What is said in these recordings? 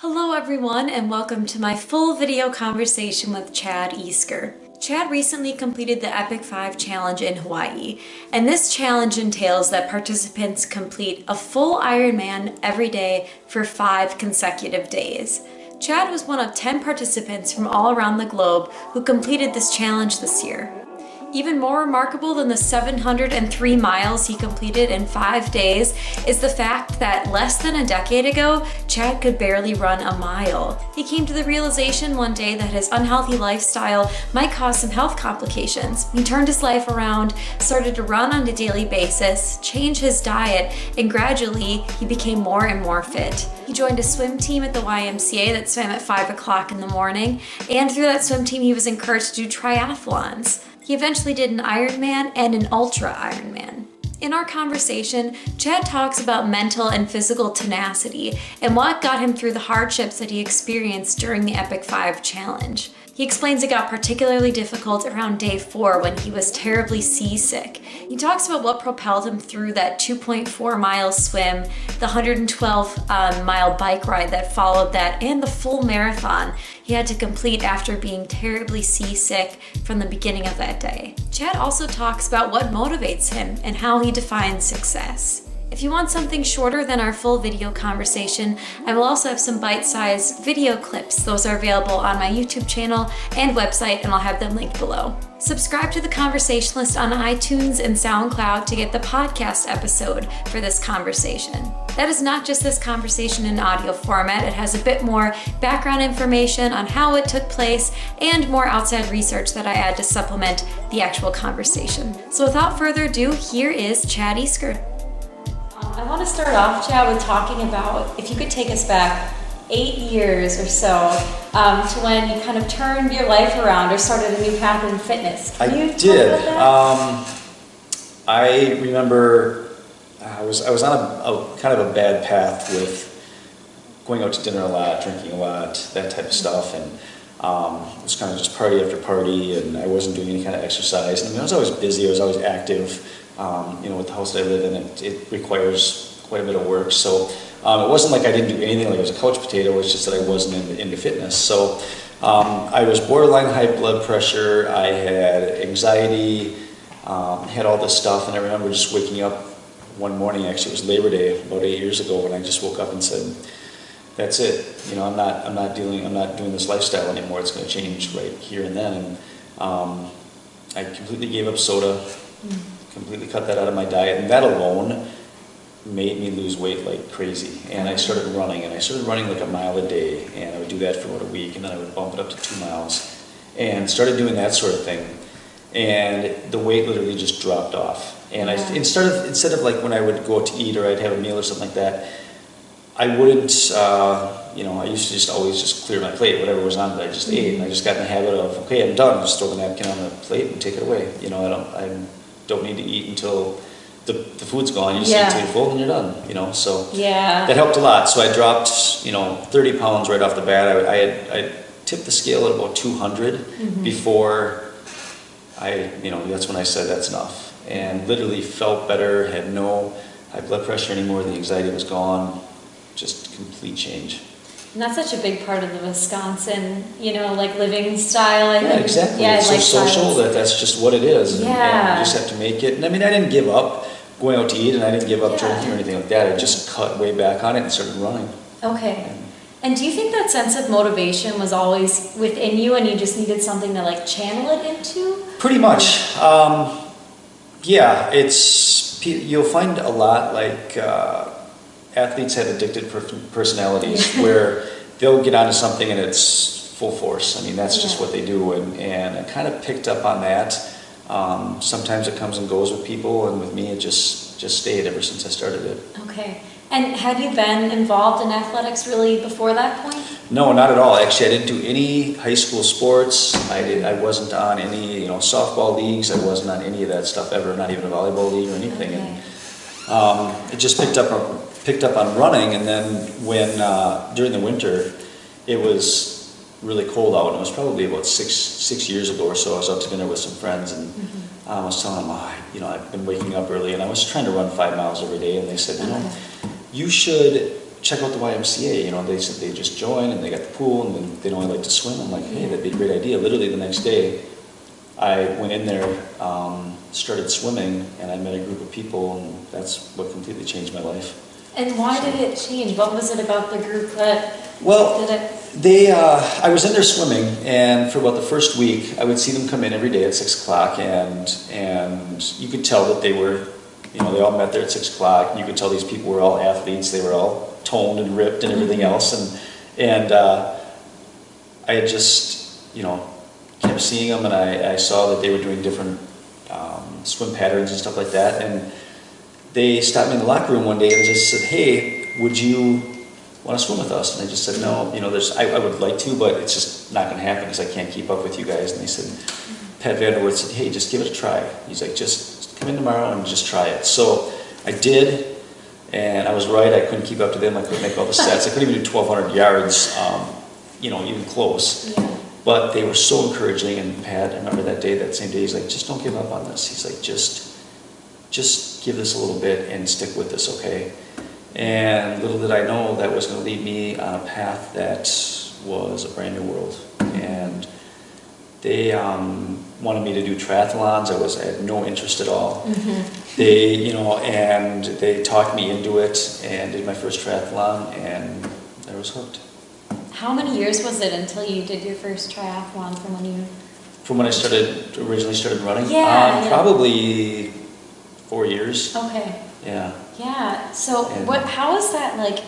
Hello everyone and welcome to my full video conversation with Chad Esker. Chad recently completed the Epic 5 challenge in Hawaii, and this challenge entails that participants complete a full Ironman every day for 5 consecutive days. Chad was one of 10 participants from all around the globe who completed this challenge this year. Even more remarkable than the 703 miles he completed in 5 days is the fact that less than a decade ago, Chad could barely run a mile. He came to the realization one day that his unhealthy lifestyle might cause some health complications. He turned his life around, started to run on a daily basis, changed his diet, and gradually he became more and more fit. He joined a swim team at the YMCA that swam at 5 o'clock in the morning, and through that swim team he was encouraged to do triathlons. He eventually did an Ironman and an Ultra Ironman. In our conversation, Chad talks about mental and physical tenacity and what got him through the hardships that he experienced during the Epic 5 challenge. He explains it got particularly difficult around day 4 when he was terribly seasick. He talks about what propelled him through that 2.4 mile swim, the 112 mile bike ride that followed that, and the full marathon he had to complete after being terribly seasick from the beginning of that day. Chad also talks about what motivates him and how he defines success. If you want something shorter than our full video conversation, I will also have some bite-sized video clips. Those are available on my YouTube channel and website, and I'll have them linked below. Subscribe to The Conversationalist on iTunes and SoundCloud to get the podcast episode for this conversation. That is not just this conversation in audio format. It has a bit more background information on how it took place and more outside research that I add to supplement the actual conversation. So without further ado, here is Chad Esker. I want to start off, Chad, with talking about, if you could take us back 8 years or so to when you kind of turned your life around or started a new path in fitness. Can you talk about that? I remember I was on a kind of a bad path with going out to dinner a lot, drinking a lot, that type of stuff, and it was kind of just party after party, and I wasn't doing any kind of exercise. And I mean, I was always busy, I was always active. With the house that I live in, it requires quite a bit of work. So it wasn't like I didn't do anything, like I was a couch potato. It was just that I wasn't into fitness. So I was borderline high blood pressure. I had anxiety, had all this stuff. And I remember just waking up one morning, actually it was Labor Day about 8 years ago, when I just woke up and said, that's it. I'm not doing this lifestyle anymore. It's going to change right here and then. And I completely gave up soda. Completely cut that out of my diet, and that alone made me lose weight like crazy. And I started running like a mile a day, and I would do that for about a week, and then I would bump it up to 2 miles, and started doing that sort of thing. And the weight literally just dropped off. And instead of like when I would go out to eat or I'd have a meal or something like that, I wouldn't, I used to just always just clear my plate, whatever was on it, I just ate, and I just got in the habit of, okay, I'm done, just throw the napkin on the plate and take it away. I don't need to eat until the food's gone. You just eat until you're full and you're done, so that helped a lot. So I dropped 30 pounds right off the bat. I tipped the scale at about 200 before that's when I said that's enough, and literally felt better, had no high blood pressure anymore, the anxiety was gone, just complete change. And that's such a big part of the Wisconsin, living style. I think. Exactly. It's so social that's just what it is. And you just have to make it. And I mean, I didn't give up going out to eat, and I didn't give up drinking or anything like that. I just cut way back on it and started running. Okay. And do you think that sense of motivation was always within you, and you just needed something to channel it into? Pretty much. You'll find a lot like athletes have addicted personalities where they'll get onto something and it's full force. I mean, that's just what they do, and I kind of picked up on that. Sometimes it comes and goes with people, and with me it just stayed ever since I started it. Okay. And had you been involved in athletics really before that point? No, not at all. Actually, I didn't do any high school sports. I wasn't on any softball leagues. I wasn't on any of that stuff ever, not even a volleyball league or anything. Okay. And it just picked up on running, and then when during the winter it was really cold out, and it was probably about six years ago or so. I was out to dinner with some friends, and I was telling them, I've been waking up early, and I was trying to run 5 miles every day, and they said, you should check out the YMCA. You know, they said they just joined and they got the pool and then they'd only like to swim. I'm like, hey, that'd be a great idea. Literally the next day, I went in there, started swimming, and I met a group of people, and that's what completely changed my life. And why did it change? What was it about the group that Well, did it? I was in there swimming, and for about the first week, I would see them come in every day at 6 o'clock, and you could tell that they were, you know, they all met there at 6 o'clock, and you could tell these people were all athletes, they were all toned and ripped and everything else, and I had just, you know, kept seeing them, and I saw that they were doing different swim patterns and stuff like that, and they stopped me in the locker room one day and just said, hey, would you want to swim with us? And I just said, no, you know, I would like to, but it's just not going to happen because I can't keep up with you guys. And they said, Pat Vanderwood said, hey, just give it a try. He's like, just come in tomorrow and just try it. So I did, and I was right. I couldn't keep up to them. I couldn't make all the sets. I couldn't even do 1,200 yards, you know, even close. Yeah. But they were so encouraging, and Pat, I remember that day, that same day, he's like, just don't give up on this. He's like, just give this a little bit and stick with this, okay? And little did I know that was going to lead me on a path that was a brand new world. And they wanted me to do triathlons. I had no interest at all. They, you know, and they talked me into it and did my first triathlon, and I was hooked. How many years was it until you did your first triathlon from when you... From when I originally started running? Yeah. Probably 4 years. Okay. Yeah. Yeah. So And- how is that like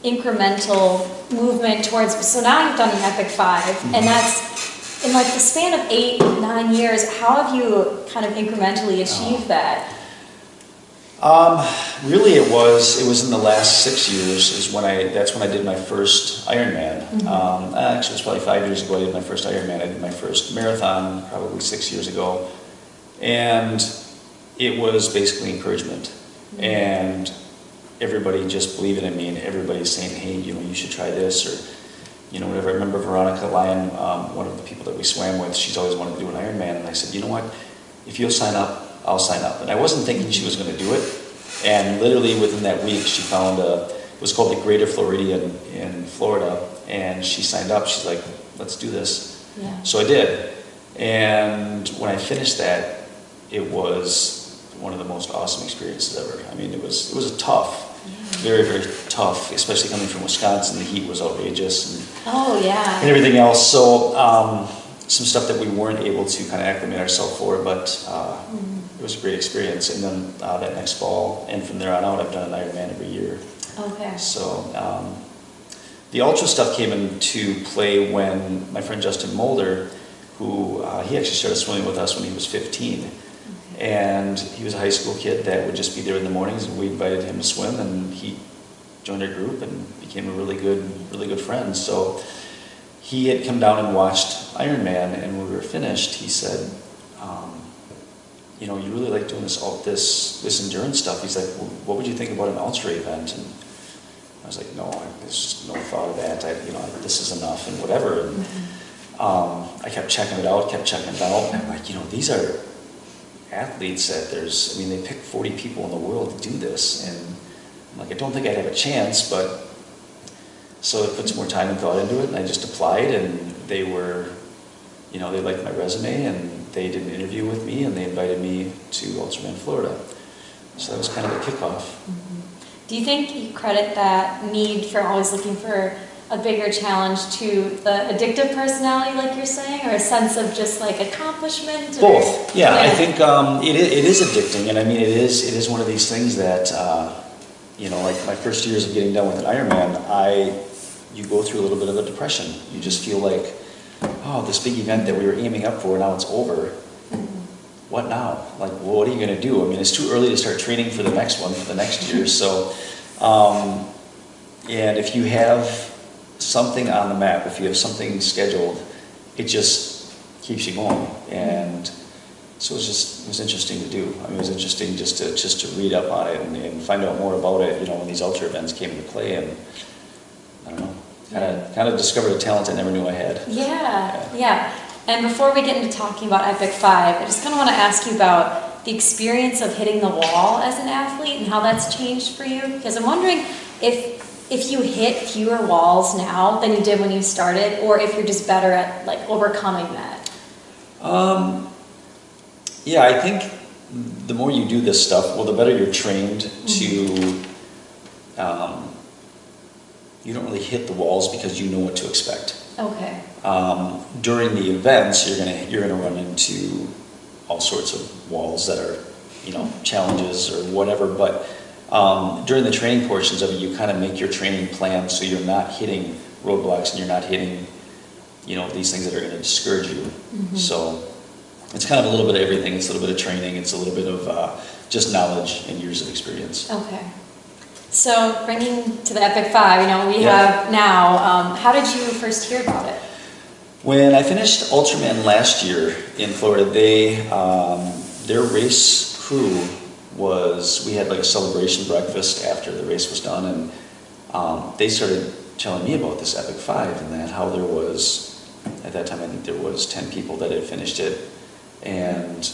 incremental movement towards, so now you've done an Epic 5, and that's in like the span of 8-9 years, how have you kind of incrementally achieved that? Really it was in the last 6 years that's when I did my first Ironman. Actually it was probably 5 years ago I did my first Ironman. I did my first marathon probably 6 years ago. And it was basically encouragement. And everybody just believing in me, and everybody's saying, hey, you know, you should try this, or, you know, whatever. I remember Veronica Lyon, one of the people that we swam with, she's always wanted to do an Ironman, and I said, you know what, if you'll sign up, I'll sign up. And I wasn't thinking she was going to do it, and literally within that week, she found it was called the Greater Floridian in Florida, and she signed up. She's like, let's do this. Yeah. So I did, and when I finished that, it was one of the most awesome experiences ever. I mean, it was a tough, very, very tough, especially coming from Wisconsin. The heat was outrageous, and everything else. So some stuff that we weren't able to kind of acclimate ourselves for, but it was a great experience. And then that next fall, and from there on out, I've done an Ironman every year. Okay. So the ultra stuff came into play when my friend Justin Mulder, who he actually started swimming with us when he was 15. And he was a high school kid that would just be there in the mornings, and we invited him to swim, and he joined our group and became a really good friend. So he had come down and watched Ironman, and when we were finished, he said, you know, you really like doing this endurance stuff. He's like, well, what would you think about an ultra event? And I was like, no, there's just no thought of that. This is enough and whatever. And I kept checking it out, and I'm like, you know, these are athletes that they pick 40 people in the world to do this, and I'm like, I don't think I'd have a chance, but so I put some more time and thought into it, and I just applied, and they were, you know, they liked my resume, and they did an interview with me, and they invited me to Ultraman Florida. So that was kind of the kickoff. Do you think you credit that need for always looking for a bigger challenge to the addictive personality, like you're saying, or a sense of just like accomplishment? Both. Yeah, I think it is addicting, and I mean it is one of these things that you know, like my first years of getting done with an Ironman, you go through a little bit of a depression. You just feel like, oh, this big event that we were aiming up for, now it's over. What now? Like, well, what are you going to do? I mean, it's too early to start training for the next one, for the next year. So, and if you have something on the map, if you have something scheduled, it just keeps you going. And so it was interesting to do. I mean, it was interesting just to read up on it and find out more about it, you know, when these ultra events came into play, and I don't know, kind of discovered a talent I never knew I had. Yeah. And before we get into talking about Epic 5, I just kind of want to ask you about the experience of hitting the wall as an athlete and how that's changed for you, because I'm wondering if if you hit fewer walls now than you did when you started, or if you're just better at like overcoming that? Yeah, I think the more you do this stuff, well, the better you're trained to, you don't really hit the walls because you know what to expect. Okay. During the events, you're gonna run into all sorts of walls that are, challenges or whatever, but during the training portions of it, you kind of make your training plan so you're not hitting roadblocks and you're not hitting, these things that are going to discourage you. So it's kind of a little bit of everything. It's a little bit of training. It's a little bit of just knowledge and years of experience. Okay. So bringing to the Epic 5, we have now, how did you first hear about it? When I finished Ultraman last year in Florida, their race crew we had like a celebration breakfast after the race was done, and they started telling me about this Epic 5 and how there was, at that time I think there was 10 people that had finished it, and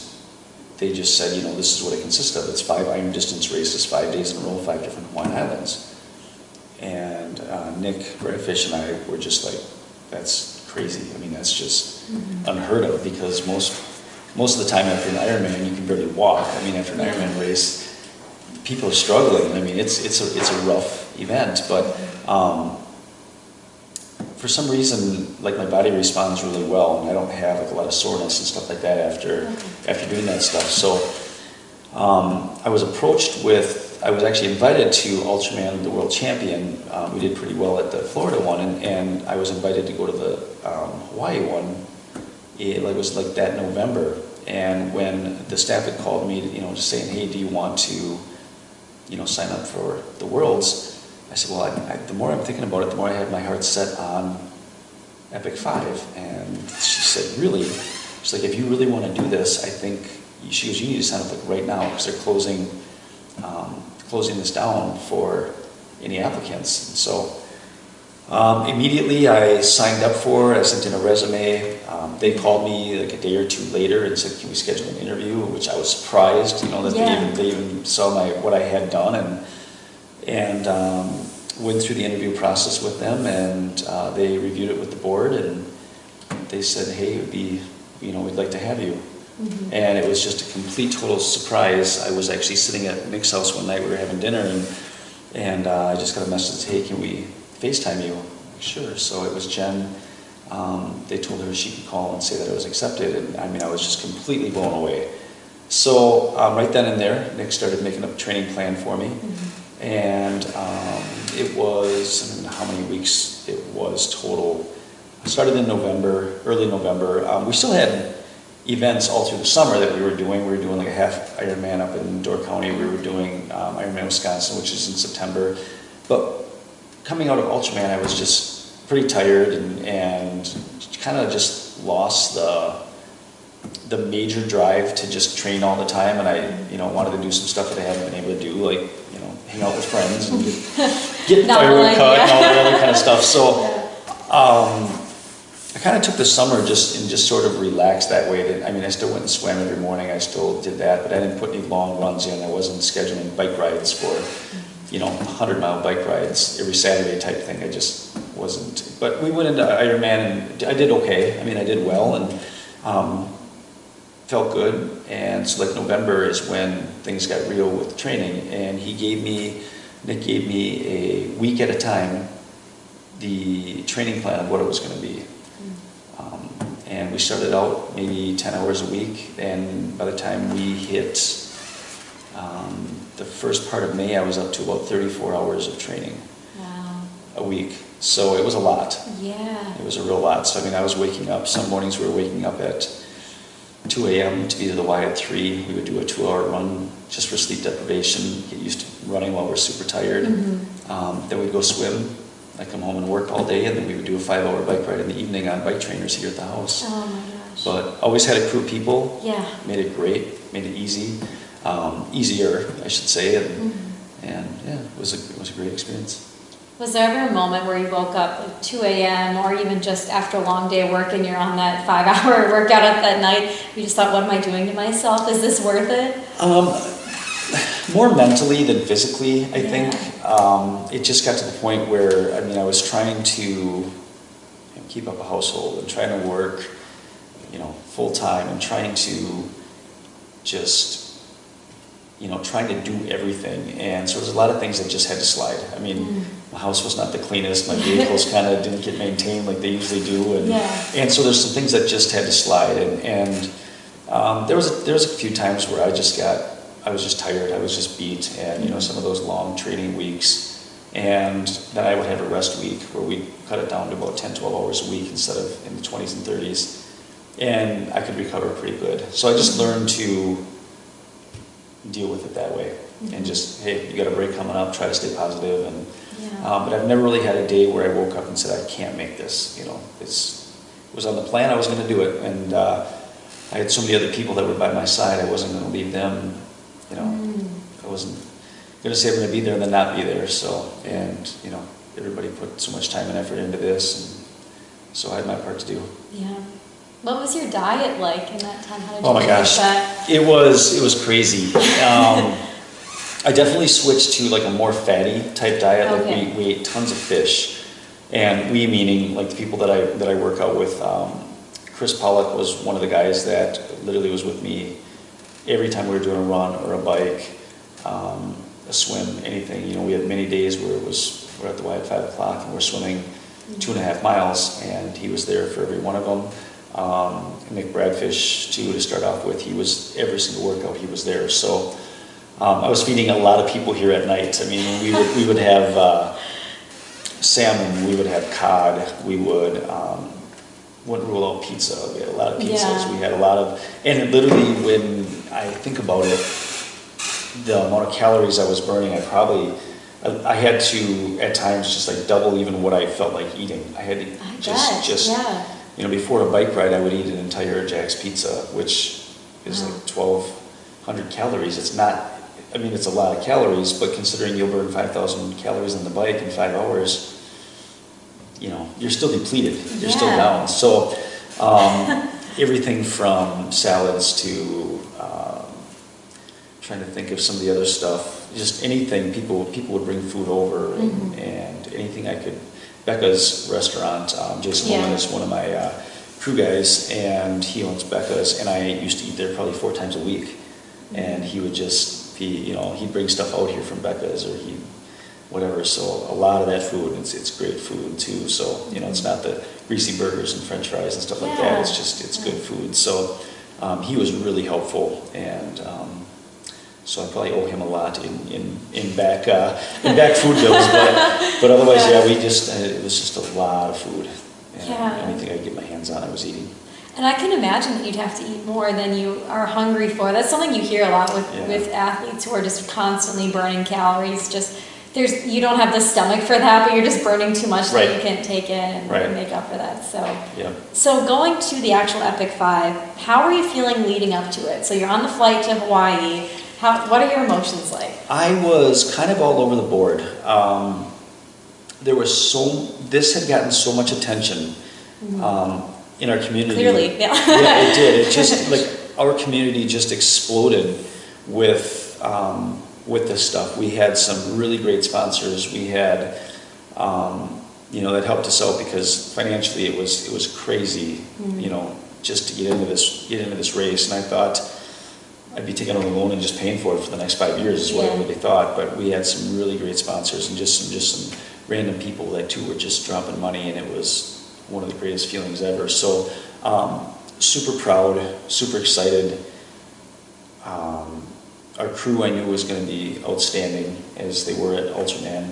they just said, this is what it consists of. It's 5 iron distance races, 5 days in a row, 5 different Hawaiian Islands. And Nick Redfish and I were just like, that's crazy. I mean, that's just unheard of, because most of the time after an Ironman, you can barely walk. I mean, after an Ironman race, people are struggling. I mean, it's a rough event, but for some reason, like, my body responds really well, and I don't have like a lot of soreness and stuff like that after doing that stuff. So I was actually invited to Ultraman, the world champion. We did pretty well at the Florida one, and I was invited to go to the Hawaii one. It was like that November, and when the staff had called me, just saying, hey, do you want to, sign up for the Worlds? I said, well, the more I'm thinking about it, the more I have my heart set on Epic 5. And she said, really? She's like, if you really want to do this, I think, she goes, you need to sign up like right now, because they're closing this down for any applicants. And so immediately I signed up for it. I sent in a resume. They called me like a day or two later and said, can we schedule an interview? Which I was surprised, that they even saw what I had done, and went through the interview process with them, and they reviewed it with the board, and they said, hey, it would be, we'd like to have you. And it was just a complete total surprise. I was actually sitting at Nick's house one night, we were having dinner, and I just got a message, hey, can we FaceTime you? Sure. So it was Jen. They told her she could call and say that it was accepted, and I mean, I was just completely blown away. So right then and there, Nick started making a training plan for me, and it was, I don't know how many weeks it was total. I started in November, early November. We still had events all through the summer that we were doing. We were doing like a half Ironman up in Door County. We were doing Ironman Wisconsin, which is in September. But coming out of Ultraman, I was just pretty tired and kind of just lost the major drive to just train all the time. And I, wanted to do some stuff that I hadn't been able to do, like, hang out with friends and get firewood cut and all that other kind of stuff. So I kind of took the summer just sort of relaxed that way. I still went and swam every morning. I still did that, but I didn't put any long runs in. I wasn't scheduling bike rides for 100-mile bike rides every Saturday type thing. I just wasn't. But we went into Ironman, and I did okay. I did well, and felt good. And so like November is when things got real with training, and Nick gave me a week at a time the training plan of what it was going to be. And we started out maybe 10 hours a week, and by the time we hit the first part of May, I was up to about 34 hours of training a week. So it was a lot. Yeah. It was a real lot. So I was waking up, some mornings we were waking up at 2 a.m. to be to the Y at 3. We would do a 2-hour run just for sleep deprivation, get used to running while we're super tired. Then we'd go swim. I'd come home and work all day, and then we would do a 5-hour bike ride in the evening on bike trainers here at the house. Oh my gosh. But always had a crew of people. Yeah. Made it great, made it easy. Easier, I should say, and yeah, it was a great experience. Was there ever a moment where you woke up at 2 a.m. or even just after a long day of work and you're on that 5-hour workout at that night, you just thought, what am I doing to myself? Is this worth it? more mentally than physically, I think. It just got to the point where, I mean, I was trying to keep up a household and trying to work, full time and trying to just, trying to do everything. And so there's a lot of things that just had to slide. I mean, my house was not the cleanest. My vehicles kind of didn't get maintained like they usually do. And so there's some things that just had to slide. And there was a few times where I was just tired. I was just beat. And, some of those long training weeks. And then I would have a rest week where we'd cut it down to about 10, 12 hours a week instead of in the 20s and 30s. And I could recover pretty good. So I just learned to deal with it that way. And just, hey, you got a break coming up, try to stay positive. And but I've never really had a day where I woke up and said, I can't make this. It was on the plan, I was going to do it. And I had so many other people that were by my side, I wasn't going to leave them. I wasn't going to say I'm going to be there and then not be there. So, and everybody put so much time and effort into this, and so I had my part to do. Yeah. What was your diet like in that time? How did oh my gosh, that? It was crazy. I definitely switched to like a more fatty type diet. Okay. Like we ate tons of fish, and we meaning like the people that I work out with. Chris Pollock was one of the guys that literally was with me every time we were doing a run or a bike, a swim, anything. We had many days where we're at the Y at 5 o'clock and we're swimming 2.5 miles, and he was there for every one of them. Nick Bradfish too, to start off with, he was every single workout he was there. So I was feeding a lot of people here at night. I mean, we would have salmon, we would have cod, we wouldn't rule out pizza. We had a lot of pizzas. We had a lot of, and literally when I think about it, the amount of calories I was burning, I had to at times just like double even what I felt like eating. I had to before a bike ride, I would eat an entire Jack's pizza, which is like 1,200 calories. It's not, I mean, it's a lot of calories, but considering you'll burn 5,000 calories on the bike in 5 hours, you're still depleted. You're still down. So everything from salads to trying to think of some of the other stuff, just anything. People would bring food over and anything I could. Becca's restaurant, Jason Woman is one of my crew guys, and he owns Becca's, and I used to eat there probably 4 times a week. And he would just he'd bring stuff out here from Becca's or whatever. So a lot of that food, it's great food too. So it's not the greasy burgers and French fries and stuff like that. It's good food. So he was really helpful, and so I probably owe him a lot in back food bills, but otherwise, it was just a lot of food. And anything I could get my hands on, I was eating. And I can imagine that you'd have to eat more than you are hungry for. That's something you hear a lot with athletes who are just constantly burning calories. You don't have the stomach for that, but you're just burning too much that you can't take in and make up for that. So going to the actual Epic 5, how are you feeling leading up to it? So you're on the flight to Hawaii. What are your emotions like? I was kind of all over the board. This had gotten so much attention in our community. Clearly, it did. It just like our community just exploded with this stuff. We had some really great sponsors. We had that helped us out because financially it was crazy. Just to get into this race, and I thought I'd be taking out a loan and just paying for it for the next 5 years is what I really thought. But we had some really great sponsors and just some random people that too were just dropping money, and it was one of the greatest feelings ever. So super proud, super excited. Our crew I knew was going to be outstanding as they were at Ultraman.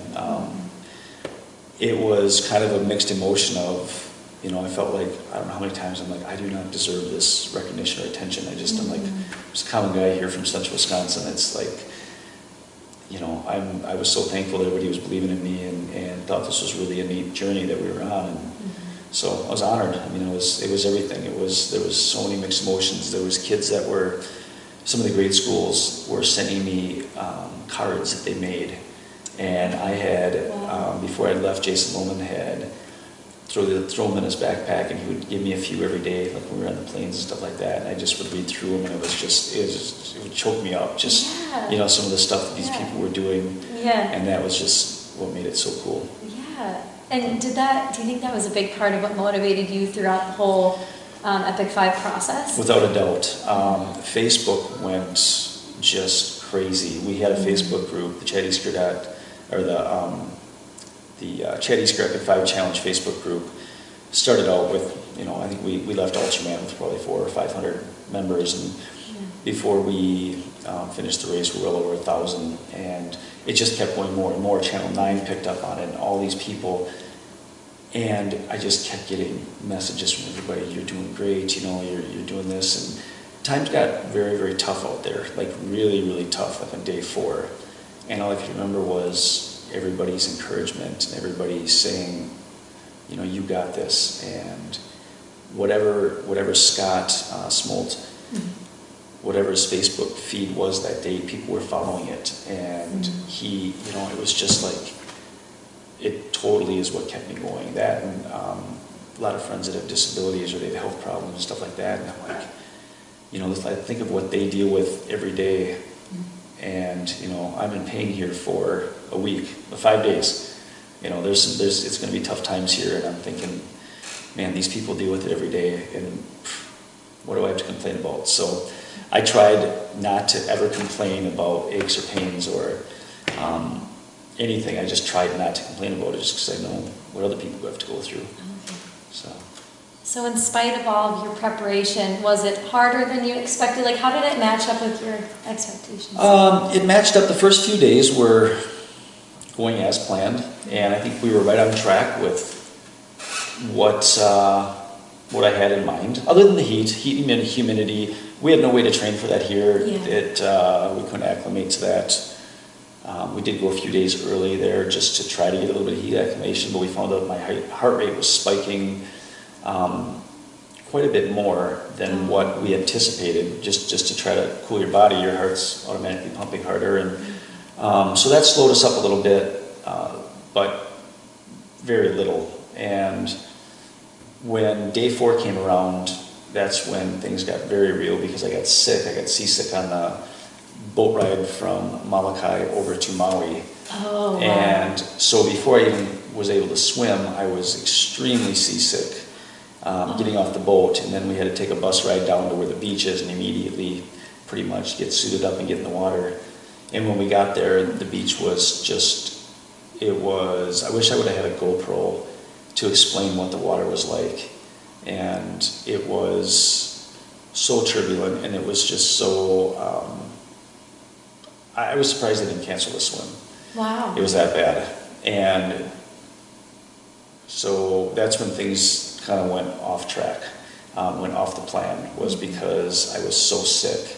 It was kind of a mixed emotion of, I felt like, I don't know how many times I'm like, I do not deserve this recognition or attention. I'm like, just a common guy here from central Wisconsin. It's like, I was so thankful that everybody was believing in me and thought this was really a neat journey that we were on. And so I was honored. I mean, it was everything. There was so many mixed emotions. There was kids that were, some of the great schools were sending me cards that they made. And I had, before I left, Jason Lohman had throw them in his backpack, and he would give me a few every day, like when we were on the planes and stuff like that. And I just would read through them, and it would choke me up. Just some of the stuff that these people were doing, and that was just what made it so cool. Yeah. And do you think that was a big part of what motivated you throughout the whole Epic 5 process? Without a doubt. Facebook went just crazy. We had a Facebook group, the Chad Esker Chad Esker Epic 5 Challenge Facebook group. Started out with, I think we left Ultraman with probably 400 or 500 members, and before we finished the race, we were well over 1,000, and it just kept going more and more. Channel 9 picked up on it, and all these people, and I just kept getting messages from everybody, you're doing great, you're doing this, and times got very, very tough out there, like really, really tough, like on day 4, and all I could remember was everybody's encouragement, and everybody saying, you got this, and whatever Scott Smolt, whatever his Facebook feed was that day, people were following it, and he, it was just like, it totally is what kept me going. That, and a lot of friends that have disabilities or they have health problems and stuff like that, and I'm like, I think of what they deal with every day, and I'm in pain here for a week, 5 days. It's going to be tough times here, and I'm thinking, man, these people deal with it every day, and what do I have to complain about? So I tried not to ever complain about aches or pains or anything. I just tried not to complain about it, just because I know what other people have to go through. So in spite of all of your preparation, was it harder than you expected? Like, how did it match up with your expectations? It matched up. The first few days were going as planned, and I think we were right on track with what I had in mind. Other than the heat and humidity, we had no way to train for that here. We couldn't acclimate to that. We did go a few days early there just to try to get a little bit of heat acclimation, but we found out my heart rate was spiking quite a bit more than what we anticipated, just to try to cool your body. Your heart's automatically pumping harder, and so that slowed us up a little bit, but very little. And when day 4 came around, that's when things got very real, because I got sick. I got seasick on the boat ride from Molokai over to Maui. Oh, wow. And so before I even was able to swim, I was extremely seasick. Getting off the boat, and then we had to take a bus ride down to where the beach is and immediately pretty much get suited up and get in the water. And when we got there, the beach was I wish I would have had a GoPro to explain what the water was like. And it was so turbulent, and it was just so, I was surprised they didn't cancel the swim. Wow. It was that bad. And so that's when things kind of went off track, went off the plan, was because I was so sick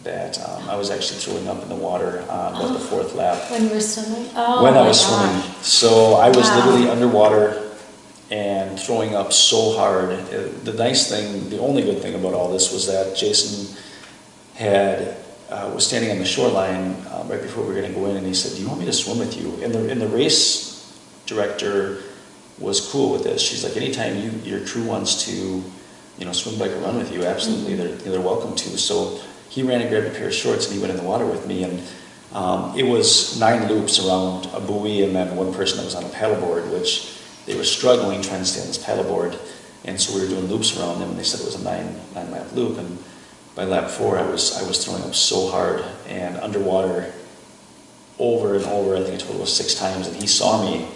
that I was actually throwing up in the water about the 4th lap. When you were swimming? Oh, when I was swimming. So I was literally underwater and throwing up so hard. The only good thing about all this was that Jason was standing on the shoreline right before we were going to go in, and he said, "Do you want me to swim with you?" And the race director was cool with this. She's like, anytime your crew wants to, swim, bike, or run with you, absolutely, they're welcome to. So he ran and grabbed a pair of shorts, and he went in the water with me, and it was 9 loops around a buoy, and then one person that was on a paddleboard, which they were struggling trying to stay on this paddleboard, and so we were doing loops around them, and they said it was a 9 lap loop, and by lap 4, I was throwing up so hard and underwater over and over. I think a total of 6 times, and he saw me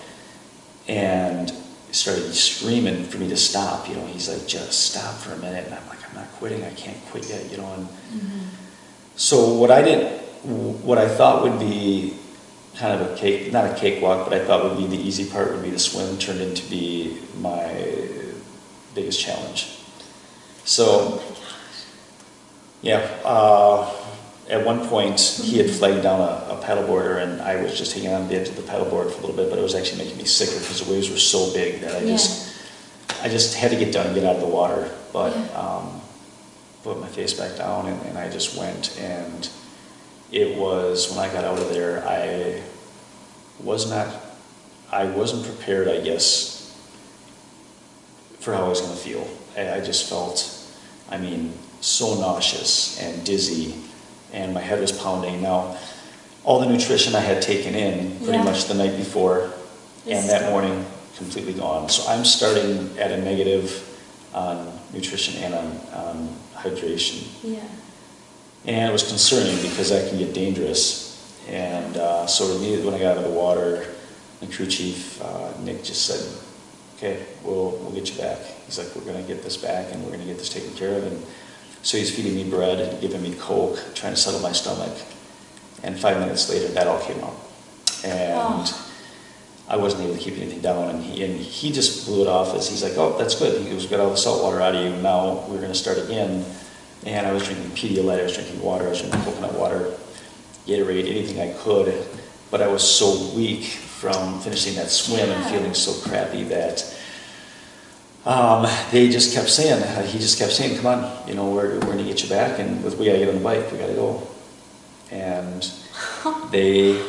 and started screaming for me to stop. He's like, "Just stop for a minute." And I'm like, "I'm not quitting. I can't quit yet." And so what I thought would be kind of not a cakewalk, but I thought would be the easy part would be the swim, turned into be my biggest challenge. So, at one point, he had flagged down a paddleboarder, and I was just hanging on the edge of the paddleboard for a little bit, but it was actually making me sicker because the waves were so big that I just had to get done and get out of the water. But put my face back down, and I just went, and it was, when I got out of there, I wasn't prepared, I guess, for how I was going to feel. I just felt, I mean, so nauseous and dizzy, and my head was pounding. Now, all the nutrition I had taken in pretty much the night before and that morning, completely gone. So I'm starting at a negative on nutrition and on hydration. Yeah. And it was concerning because that can get dangerous. And so immediately when I got out of the water, the crew chief, Nick, just said, okay, we'll get you back. He's like, we're going to get this back and we're going to get this taken care of. And so he's feeding me bread and giving me Coke, trying to settle my stomach. And 5 minutes later, that all came out. And I wasn't able to keep anything down. And he just blew it off as he's like, oh, that's good. He goes, got all the salt water out of you. Now we're going to start again. And I was drinking Pedialyte, I was drinking water, I was drinking coconut water, Gatorade, anything I could. But I was so weak from finishing that swim and feeling so crappy that he just kept saying, come on, you know, we're going to get you back, and we got to get on the bike, we got to go. And they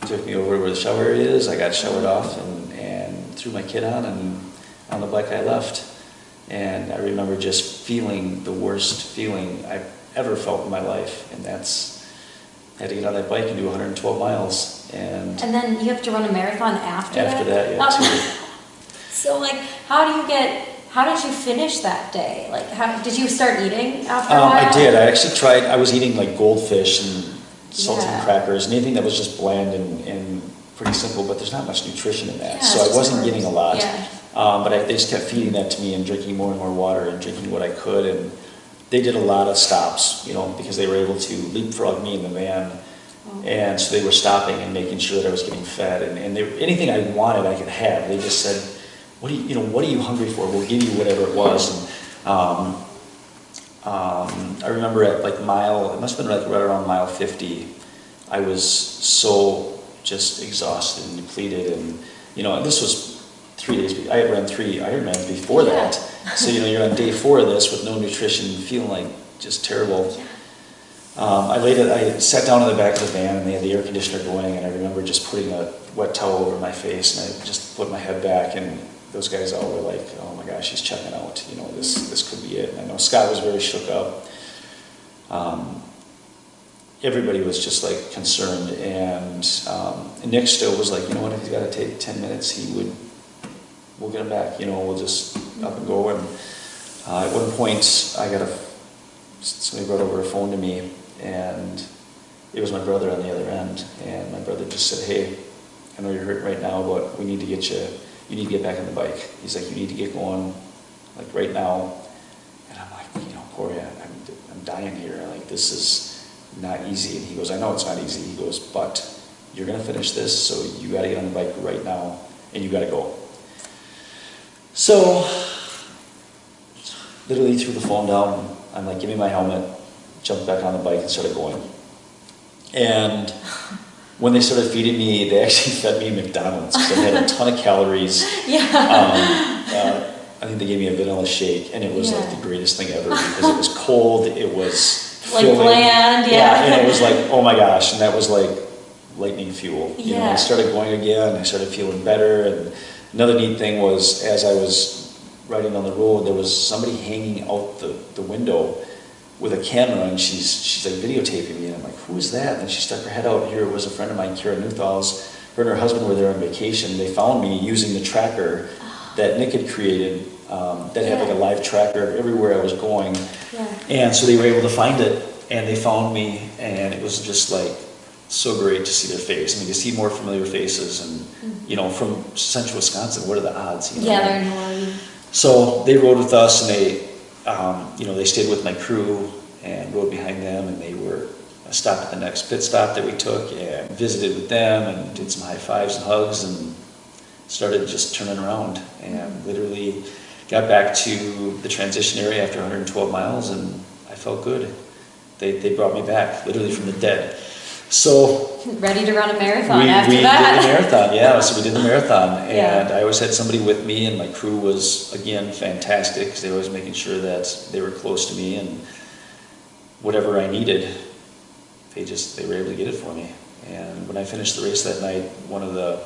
took me over where the shower area is. I got showered off and threw my kid on, and on the bike I left. And I remember just feeling the worst feeling I've ever felt in my life, and that's, I had to get on that bike and do 112 miles. And then you have to run a marathon after that? After that, yeah. So, like, how did you finish that day? Like, how did you start eating after a while? I did. I actually tried. I was eating like goldfish and saltine crackers and anything that was just bland and pretty simple, but there's not much nutrition in that. So I wasn't getting a lot. Yeah. But they just kept feeding that to me and drinking more and more water and drinking what I could. And they did a lot of stops, you know, because they were able to leapfrog me in the van. And so they were stopping and making sure that I was getting fed. And anything I wanted, I could have. They just said, what are you hungry for? We'll give you whatever it was. And I remember at like it must have been like right around mile 50, I was so just exhausted and depleted. And, you know, this was 3 days, I had run 3 Ironmans before that. So, you know, you're on day 4 of this with no nutrition, feeling like just terrible. I sat down in the back of the van and they had the air conditioner going, and I remember just putting a wet towel over my face and I just put my head back, and those guys all were like, oh my gosh, he's checking out, you know, this could be it. And I know Scott was very shook up. Everybody was just like concerned, and Nick still was like, you know what, if he's got to take 10 minutes, we'll get him back, you know, we'll just up and go. And at one point, somebody brought over a phone to me, and it was my brother on the other end, and my brother just said, hey, I know you're hurt right now, but we need to get you need to get back on the bike. He's like, you need to get going, like right now. And I'm like, you know, Corey, I'm dying here, like this is not easy. And he goes, I know it's not easy. He goes, but you're gonna finish this, so you gotta get on the bike right now, and you gotta go. So, literally threw the phone down. I'm like, give me my helmet, jumped back on the bike and started going. And when they started feeding me, they actually fed me McDonald's because I had a ton of calories. I think they gave me a vanilla shake, and it was like the greatest thing ever because it was cold, it was like filling, bland, and it was like, oh my gosh, and that was like lightning fuel. You know, I started going again, I started feeling better. And another neat thing was, as I was riding on the road, there was somebody hanging out the window with a camera, and she's like videotaping me, and I'm like, who is that? And she stuck her head out. Here it was a friend of mine, Kira Newthall's. Her and her husband were there on vacation. They found me using the tracker that Nick had created, that had like a live tracker everywhere I was going. And so they were able to find it, and they found me, and it was just like so great to see their face. I mean, to see more familiar faces, and you know, from central Wisconsin, what are the odds? You know? Yeah, they're enormous. So they rode with us, and they, you know, they stayed with my crew and rode behind them, and they were stopped at the next pit stop that we took and visited with them and did some high fives and hugs and started just turning around, and literally got back to the transition area after 112 miles, and I felt good. They brought me back literally from the dead. So ready to run a marathon after we that. did the marathon, yeah. So we did the marathon, and I always had somebody with me, and my crew was, again, fantastic, because they were always making sure that they were close to me, and whatever I needed, they were able to get it for me. And when I finished the race that night, one of the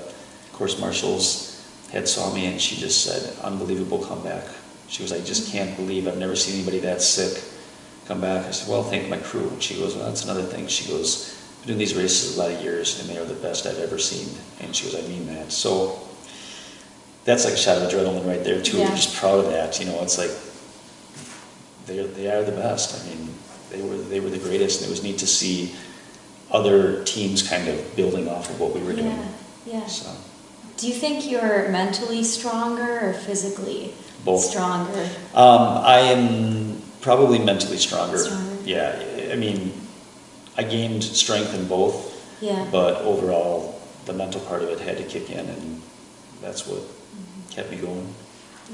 course marshals had saw me and she just said, unbelievable comeback. She goes, I just can't believe, I've never seen anybody that sick come back. I said, well, thank my crew. And she goes, well, that's another thing. She goes, I've been doing these races a lot of years and they are the best I've ever seen. And she goes, I mean that. So that's like a shot of adrenaline right there too. Yeah. You're just proud of that. You know, it's like, they are the best. I mean, they were the greatest, and it was neat to see other teams kind of building off of what we were doing. Yeah. So. Do you think you're mentally stronger or physically Both. stronger? I am probably mentally stronger. Yeah, I mean, I gained strength in both. Yeah. But overall, the mental part of it had to kick in, and that's what kept me going.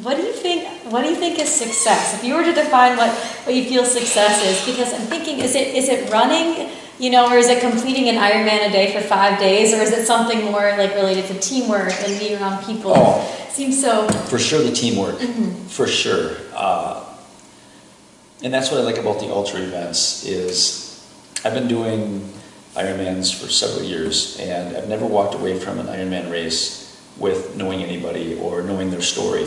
What do you think is success? If you were to define what you feel success is, because I'm thinking, is it running, you know, or is it completing an Ironman a day for 5 days, or is it something more like related to teamwork and being around people? It seems so. For sure, the teamwork. For sure. And that's what I like about the ultra events is I've been doing Ironmans for several years, and I've never walked away from an Ironman race with knowing anybody or knowing their story.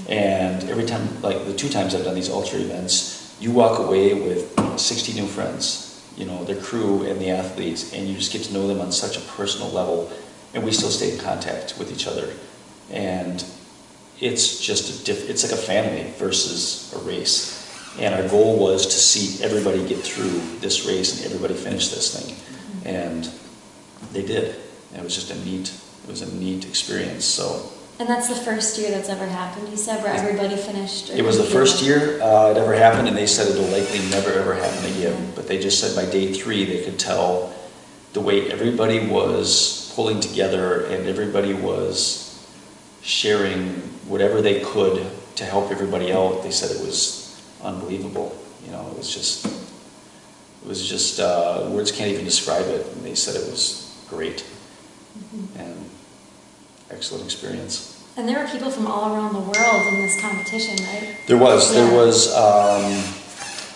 And every time, like the 2 times I've done these ultra events, you walk away with 60 new friends, you know, their crew and the athletes, and you just get to know them on such a personal level, and we still stay in contact with each other. And it's just it's like a family versus a race. And our goal was to see everybody get through this race and everybody finish this thing. And they did. And it was just a neat experience. So. And that's the first year that's ever happened, you said, where everybody finished? It was the first year it ever happened, and they said it'll likely never ever happen again. But they just said by day 3 they could tell the way everybody was pulling together and everybody was sharing whatever they could to help everybody out. They said it was unbelievable. You know, it was just words can't even describe it. And they said it was great and excellent experience. And there were people from all around the world in this competition, right? There was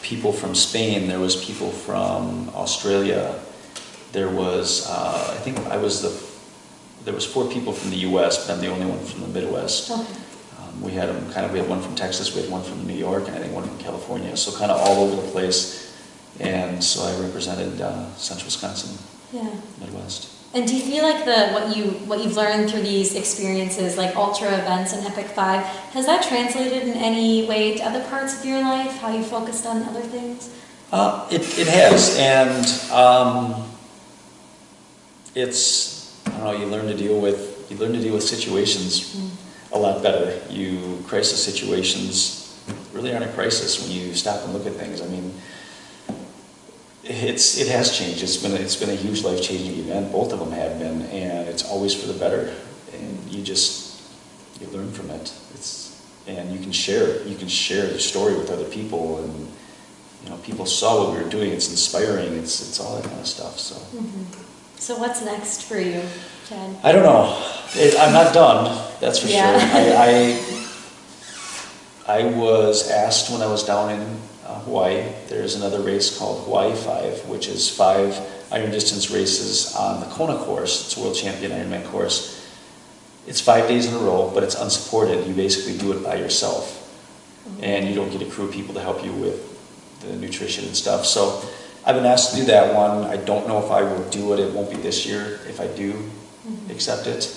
people from Spain. There was people from Australia. There was there was 4 people from the U.S., but I'm the only one from the Midwest. Okay. We had one from Texas, we had one from New York, and I think one from California. So kind of all over the place. And so I represented Central Wisconsin, Midwest. And do you feel like what you've learned through these experiences, like ultra events and Epic 5, has that translated in any way to other parts of your life? How you focused on other things? It has, and it's, I don't know, you learn to deal with situations a lot better. Crisis situations really aren't a crisis when you stop and look at things. I mean, it has changed. It's been a huge life-changing event. Both of them have been, and it's always for the better. And you learn from it. And you can share your story with other people, and you know, people saw what we were doing. It's inspiring. It's all that kind of stuff. So. So what's next for you, Chad? I don't know. I'm not done. That's for sure. I was asked when I was down in Hawaii. There's another race called Hawaii 5, which is 5 iron distance races on the Kona course. It's a world champion Ironman course. It's 5 days in a row, but it's unsupported. You basically do it by yourself, and you don't get a crew of people to help you with the nutrition and stuff. So I've been asked to do that one. I don't know if I will do it. It won't be this year if I do accept it.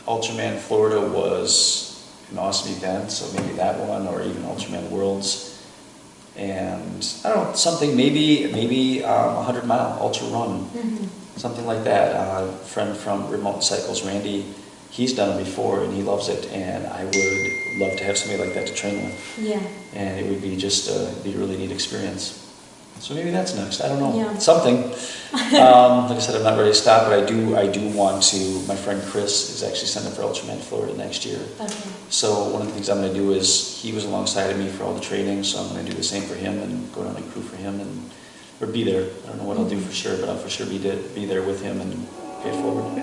Ultraman Florida was an awesome event, so maybe that one, or even Ultraman Worlds. And I don't know, something maybe 100-mile ultra run, something like that. A friend from Remote Cycles, Randy, he's done it before and he loves it, and I would love to have somebody like that to train with. Yeah. And it would be just a really neat experience. So maybe that's next. I don't know. Yeah. Something. Like I said, I'm not ready to stop, but I do want to. My friend Chris is actually sent up for Ultraman Florida next year. Okay. So one of the things I'm going to do is, he was alongside of me for all the training, so I'm going to do the same for him and go down and crew for him or be there. I don't know what I'll do for sure, but I'll for sure be there with him and pay it forward.